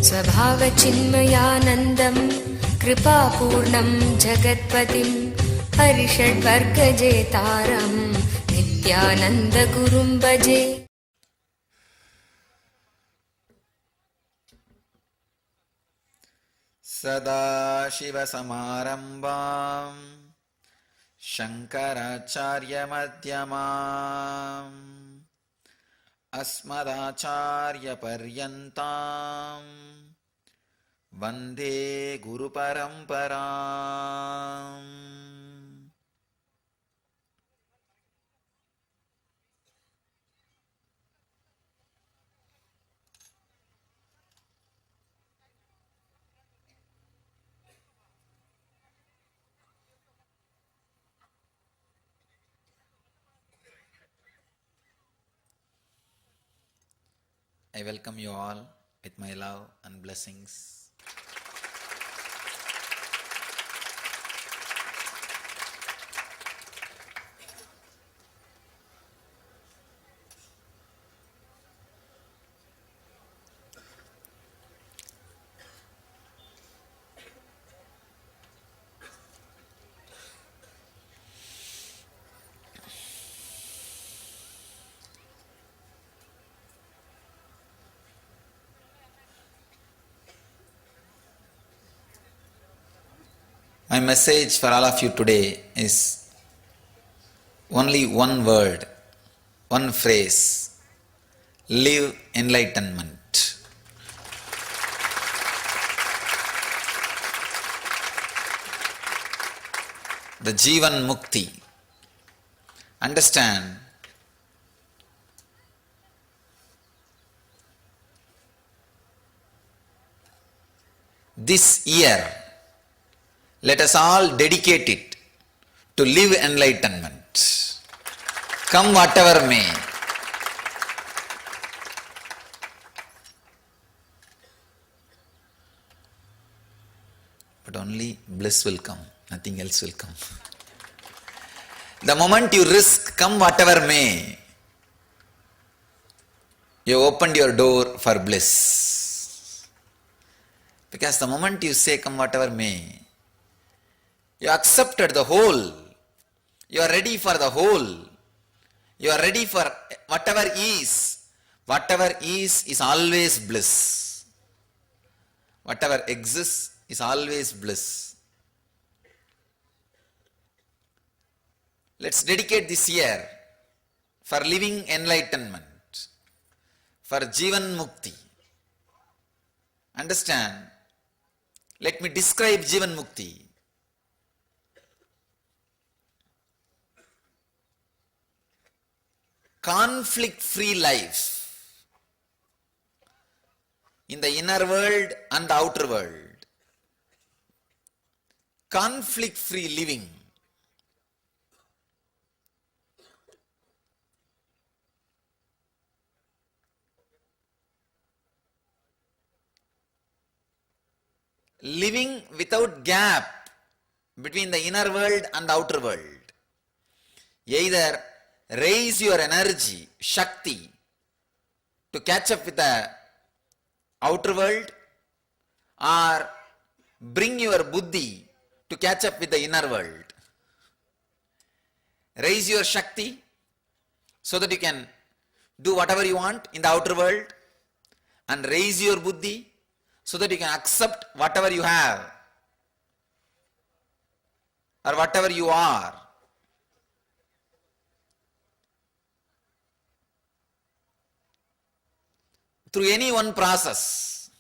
स्वभावचिन्मयानन्दं कृपापूर्णं जगत्पतिं हरिषड्वर्गजेतारं नित्यानन्दगुरुं भजे। सदाशिवसमारम्भां शङ्कराचार्यमध्यमाम् अस्मदाचार्यपर्यन्तां वन्दे गुरुपरम्पराम्। I welcome you all with my love and blessings. My message for all of you today is only one word, one phrase: live enlightenment. The Jivan Mukti. Understand, this year, let us all dedicate it to live enlightenment. Come whatever may. But only bliss will come, nothing else will come. The moment you risk come whatever may, you opened your door for bliss. Because the moment you say come whatever may, you accepted the whole. You are ready for the whole. You are ready for whatever is. Whatever is always bliss. Whatever exists is always bliss. Let's dedicate this year for living enlightenment, for Jivan Mukti. Understand? Let me describe Jivan Mukti. Conflict-free life in the inner world and the outer world. Conflict-free living. Living without gap between the inner world and the outer world. Either raise your energy, Shakti, to catch up with the outer world, or bring your Buddhi to catch up with the inner world. Raise your Shakti so that you can do whatever you want in the outer world, and raise your Buddhi so that you can accept whatever you have or whatever you are. Through any one process,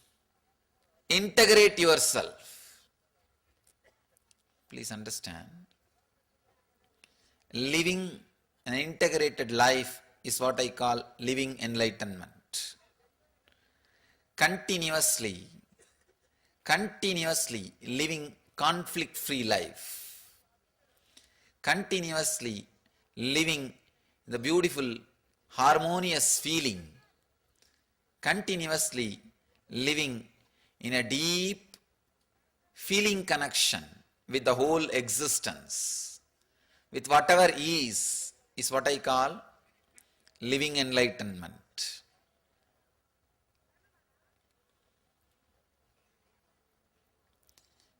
integrate yourself. Please understand, living an integrated life is what I call living enlightenment. Continuously living conflict-free life. Continuously living the beautiful, harmonious feeling. Continuously living in a deep feeling connection with the whole existence, with whatever is what I call living enlightenment.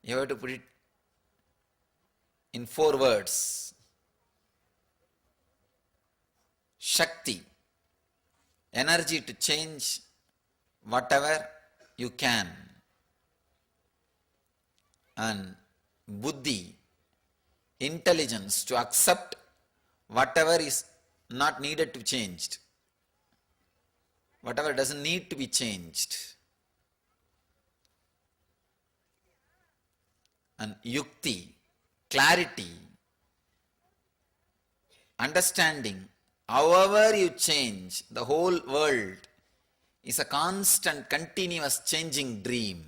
You have to put it in 4 words. Shakti, energy to change whatever you can. And Buddhi, intelligence to accept whatever is not needed to be changed, whatever doesn't need to be changed. And Yukti, clarity, understanding. However you change, the whole world is a constant, continuous changing dream.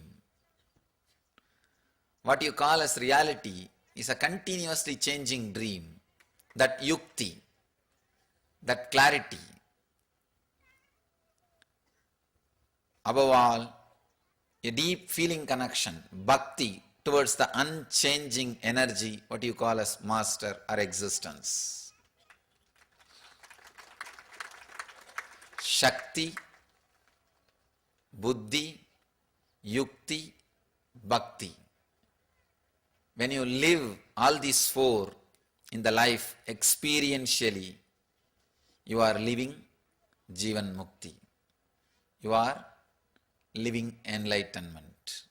What you call as reality is a continuously changing dream. That Yukti, that clarity. Above all, a deep feeling connection, bhakti, towards the unchanging energy, what you call as master or existence. Shakti, Buddhi, Yukti, Bhakti. When you live all these 4 in the life experientially, you are living Jivan Mukti. You are living enlightenment.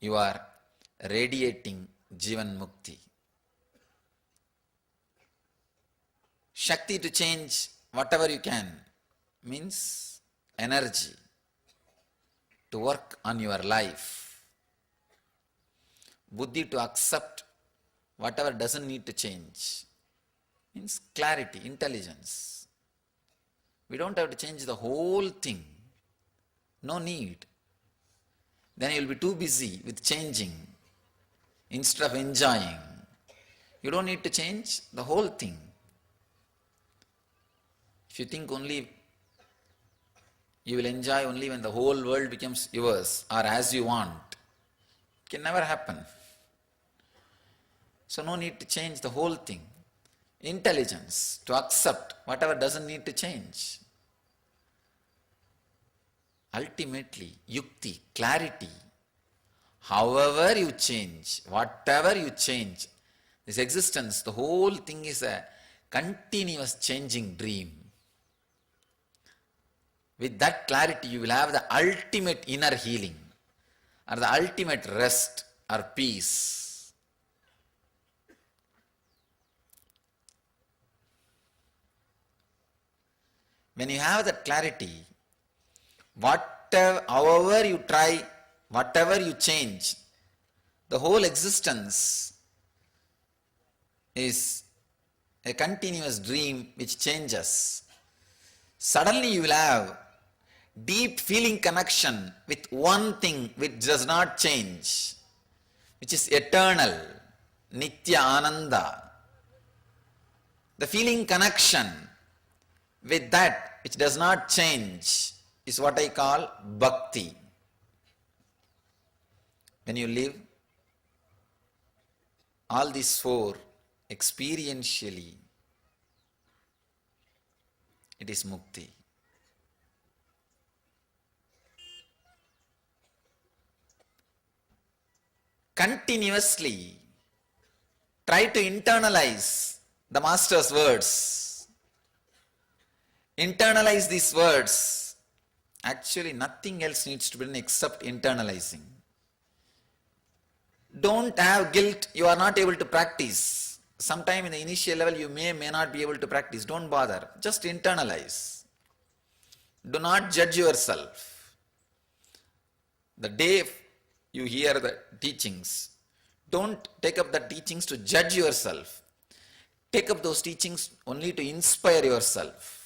You are radiating Jivan Mukti. Shakti to change whatever you can means energy to work on your life. Buddhi to accept whatever doesn't need to change means clarity, intelligence. We don't have to change the whole thing. No need. Then you will be too busy with changing instead of enjoying. You don't need to change the whole thing. If you think only you will enjoy only when the whole world becomes yours or as you want, it can never happen. So no need to change the whole thing. Intelligence to accept whatever doesn't need to change. Ultimately, Yukti, clarity. However you change, whatever you change, this existence, the whole thing is a continuous changing dream. With that clarity, you will have the ultimate inner healing or the ultimate rest or peace. When you have that clarity, however you try, whatever you change, the whole existence is a continuous dream which changes. Suddenly you will have deep feeling connection with one thing which does not change, which is eternal, Nitya Ananda. The feeling connection with that which does not change is what I call bhakti. When you live all these 4 experientially, it is mukti. Continuously try to internalize the Master's words. Internalize these words. Actually, nothing else needs to be done except internalizing. Don't have guilt, you are not able to practice. Sometime in the initial level you may not be able to practice. Don't bother. Just internalize. Do not judge yourself. The day you hear the teachings, don't take up the teachings to judge yourself. Take up those teachings only to inspire yourself.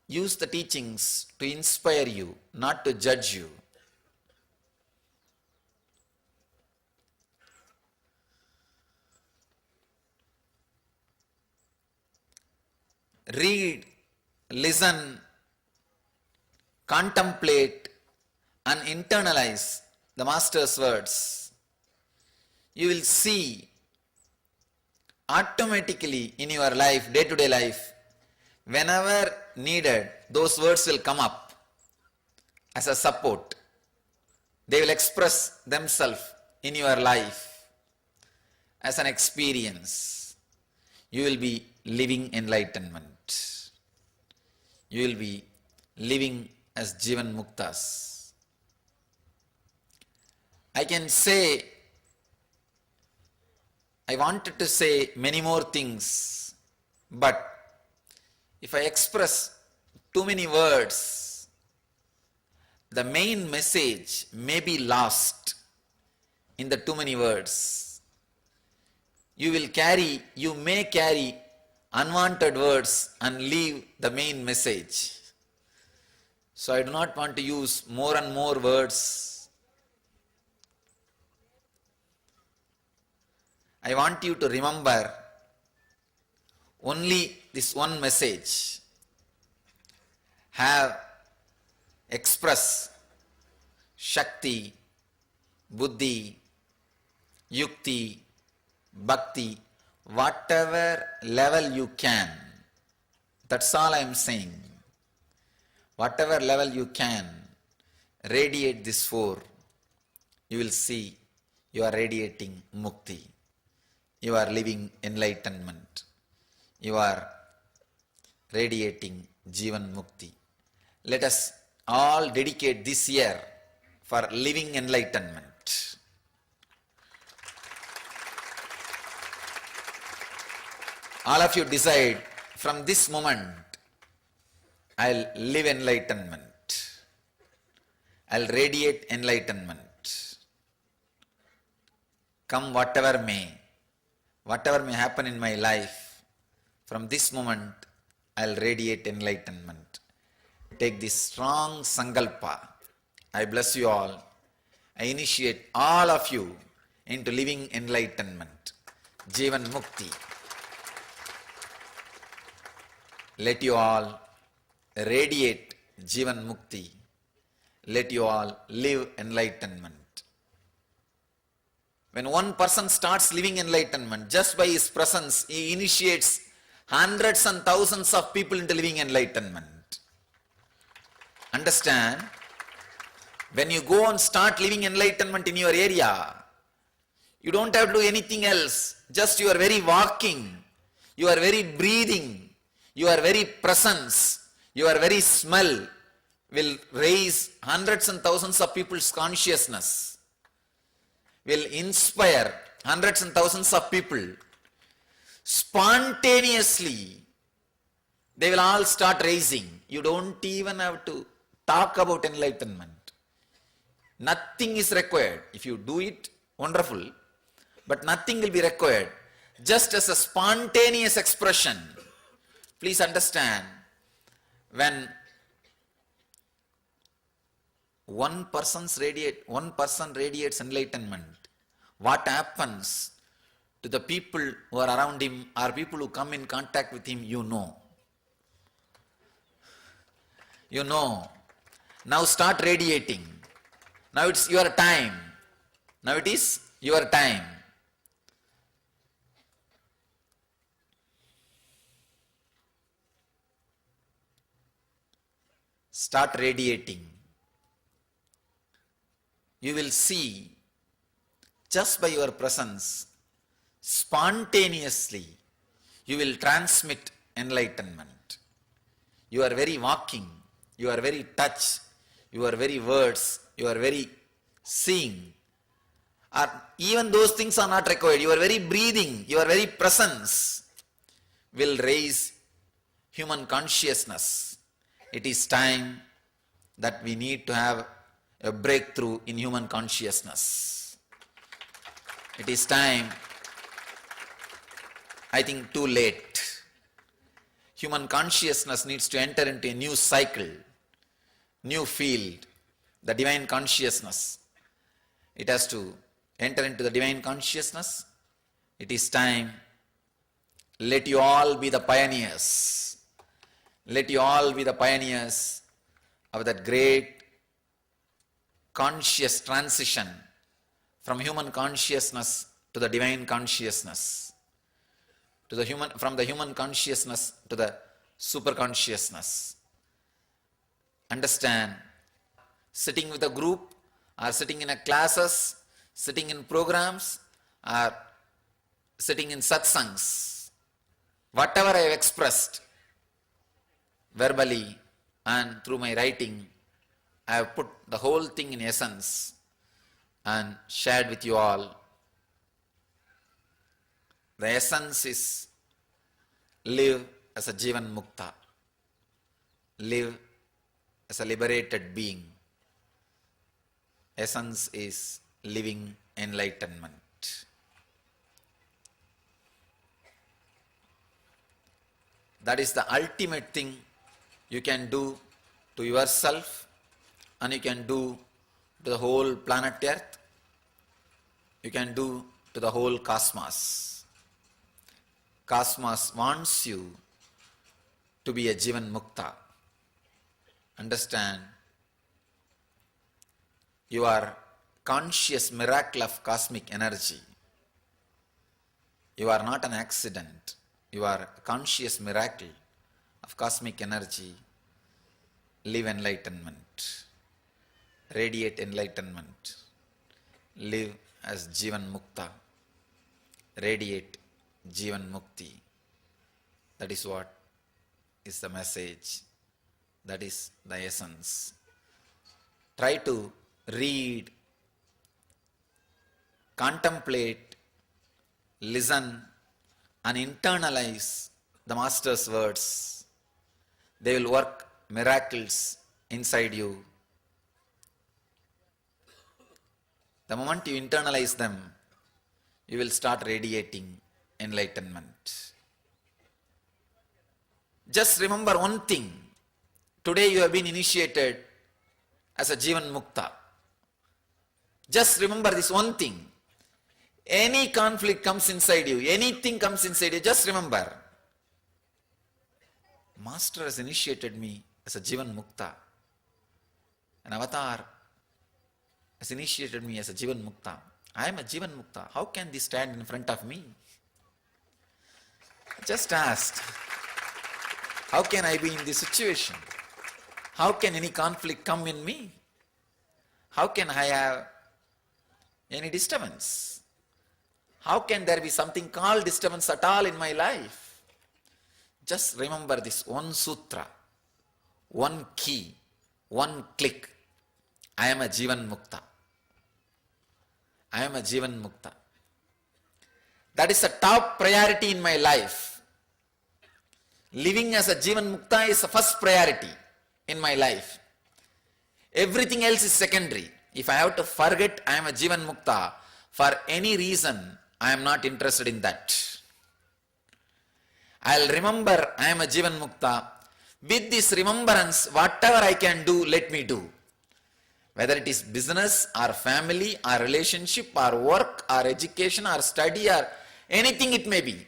Use the teachings to inspire you, not to judge you. Read, listen, contemplate and internalize the Master's words. You will see automatically in your life, day-to-day life, whenever needed, those words will come up as a support. They will express themselves in your life as an experience. You will be living enlightenment. You will be living as Jivan Muktas. I wanted to say many more things, but if I express too many words, the main message may be lost in the too many words. You may carry unwanted words and leave the main message. So I do not want to use more and more words. I want you to remember only this one message. Express Shakti, Buddhi, Yukti, Bhakti, whatever level you can. That's all I am saying. Whatever level you can, radiate this four. You will see you are radiating Mukti. You are living enlightenment. You are radiating Jivan Mukti. Let us all dedicate this year for living enlightenment. All of you decide from this moment, I'll live enlightenment. I'll radiate enlightenment. Come whatever may happen in my life, from this moment I'll radiate enlightenment. Take this strong sankalpa. I bless you all. I initiate all of you into living enlightenment, Jivan Mukti. Let you all radiate Jivan Mukti. Let you all live enlightenment. When one person starts living enlightenment, just by his presence, he initiates hundreds and thousands of people into living enlightenment. Understand? When you go and start living enlightenment in your area, you don't have to do anything else. Just your very walking, your very breathing, your very presence, your very smell will raise hundreds and thousands of people's consciousness. Will inspire hundreds and thousands of people. Spontaneously, they will all start raising. You don't even have to talk about enlightenment. Nothing is required. If you do it, wonderful. But nothing will be required. Just as a spontaneous expression. Please understand, when one person radiates enlightenment, what happens to the people who are around him or people who come in contact with him, you know. You know. Now start radiating. Now it's your time. Now it is your time. Start radiating. You will see, just by your presence, spontaneously, you will transmit enlightenment. Your very walking, your very touch, your very words, your very seeing, or even those things are not required. Your very breathing, your very presence will raise human consciousness. It is time that we need to have a breakthrough in human consciousness. It is time, I think too late. Human consciousness needs to enter into a new cycle, new field, the divine consciousness. It has to enter into the divine consciousness. It is time. Let you all be the pioneers. Let you all be the pioneers of that great conscious transition from human consciousness to the divine consciousness, from the human consciousness to the super consciousness. Understand, sitting with a group or sitting in a classes, sitting in programs, or sitting in satsangs, whatever I have expressed verbally and through my writing, I have put the whole thing in essence and shared with you all. The essence is live as a Jivan Mukta, live as a liberated being. Essence is living enlightenment. That is the ultimate thing you can do to yourself and you can do to the whole planet Earth. You can do to the whole cosmos. Cosmos wants you to be a Jivan Mukta. Understand, you are conscious miracle of cosmic energy. You are not an accident. You are a conscious miracle of cosmic energy. Live enlightenment. Radiate enlightenment. Live as Jivan Mukta. Radiate Jivan Mukti. That is what is the message. That is the essence. Try to read, contemplate, listen and internalize the Master's words. They will work miracles inside you. The moment you internalize them, you will start radiating enlightenment. Just remember one thing. Today you have been initiated as a Jivan Mukta. Just remember this one thing. Any conflict comes inside you, anything comes inside you, just remember, Master has initiated me as a Jivan Mukta. An avatar has initiated me as a Jivan Mukta. I am a Jivan Mukta. How can this stand in front of me? Just ask. How can I be in this situation? How can any conflict come in me? How can I have any disturbance? How can there be something called disturbance at all in my life? Just remember this one sutra, one key, one click. I am a Jivan Mukta. I am a Jivan Mukta. That is a top priority in my life. Living as a Jivan Mukta is the first priority in my life. Everything else is secondary. If I have to forget I am a Jivan Mukta for any reason, I am not interested in that. I'll remember I am a Jivan Mukta. With this remembrance, whatever I can do, let me do. Whether it is business or family or relationship or work or education or study or anything it may be.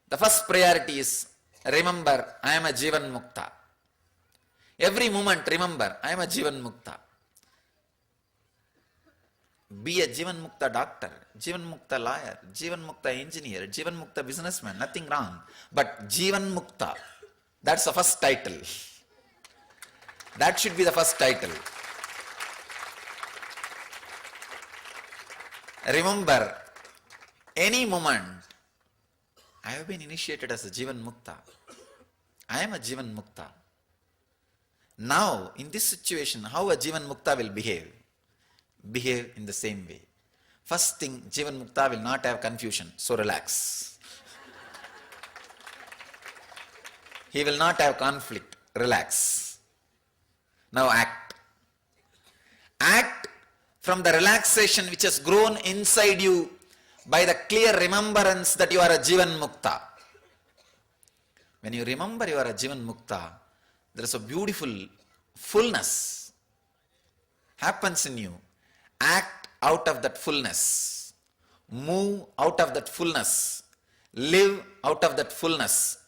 The first priority is remember I am a Jivan Mukta. Every moment remember I am a Jivan Mukta. Be a Jivan Mukta doctor, Jivan Mukta lawyer, Jivan Mukta engineer, Jivan Mukta businessman, nothing wrong. But Jivan Mukta, that's the first title. That should be the first title. Remember, any moment, I have been initiated as a Jivan Mukta. I am a Jivan Mukta. Now, in this situation, how a Jivan Mukta will behave? Behave in the same way. First thing, Jivan Mukta will not have confusion, so relax. He will not have conflict, relax. Now act. Act from the relaxation which has grown inside you by the clear remembrance that you are a Jivan Mukta. When you remember you are a Jivan Mukta, there is a beautiful fullness happens in you. Act out of that fullness. Move out of that fullness. Live out of that fullness.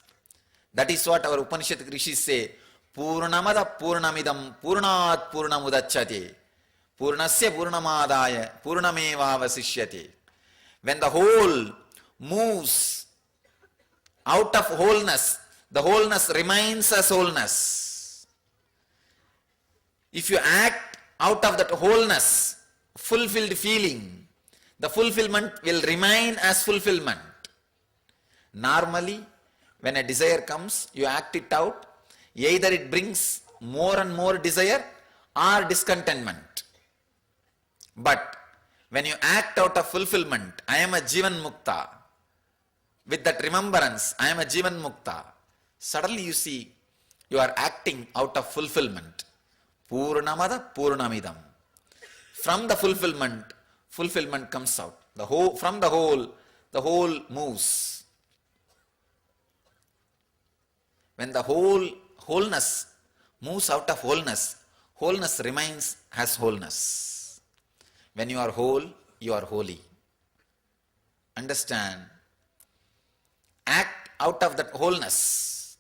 That is what our Upanishad Rishis say. Purnamada Purnamidam Purnat Purnamudachyate Purnasya Purnamadaya Purnameva Vasishyate. When the whole moves out of wholeness, the wholeness remains as wholeness. If you act out of that wholeness, fulfilled feeling, the fulfillment will remain as fulfillment. Normally, when a desire comes, you act it out. Either it brings more and more desire or discontentment. But when you act out of fulfillment, I am a Jivan Mukta, with that remembrance, I am a Jivan Mukta, suddenly you see you are acting out of fulfillment. Purnamada Purnamidam. From the fulfillment comes out. From the whole moves. When the wholeness moves out of wholeness, wholeness remains as wholeness. When you are whole, you are holy. Understand? Act out of that wholeness.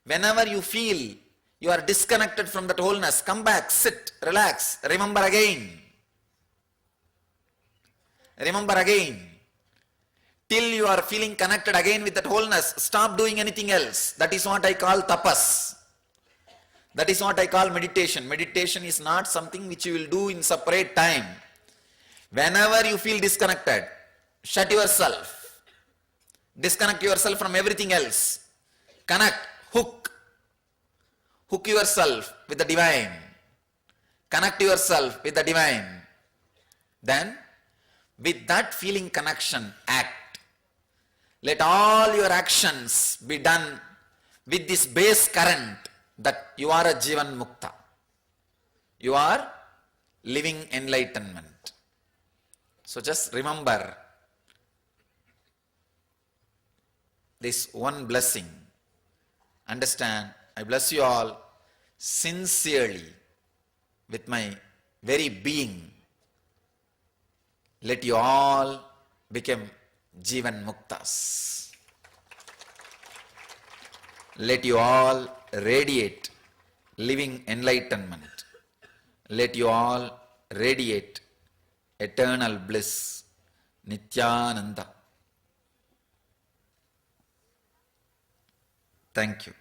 Whenever you feel you are disconnected from that wholeness, come back, sit, relax, remember again. Remember again. Till you are feeling connected again with that wholeness, stop doing anything else. That is what I call tapas. That is what I call meditation. Meditation is not something which you will do in separate time. Whenever you feel disconnected, shut yourself. Disconnect yourself from everything else. Connect, hook yourself with the divine. Connect yourself with the divine. Then, with that feeling connection, act. Let all your actions be done with this base current that you are a Jivan Mukta. You are living enlightenment. So just remember this one blessing. Understand, I bless you all sincerely with my very being. Let you all become Jivan Muktas. Let you all radiate living enlightenment. Let you all radiate eternal bliss, Nityananda. Thank you.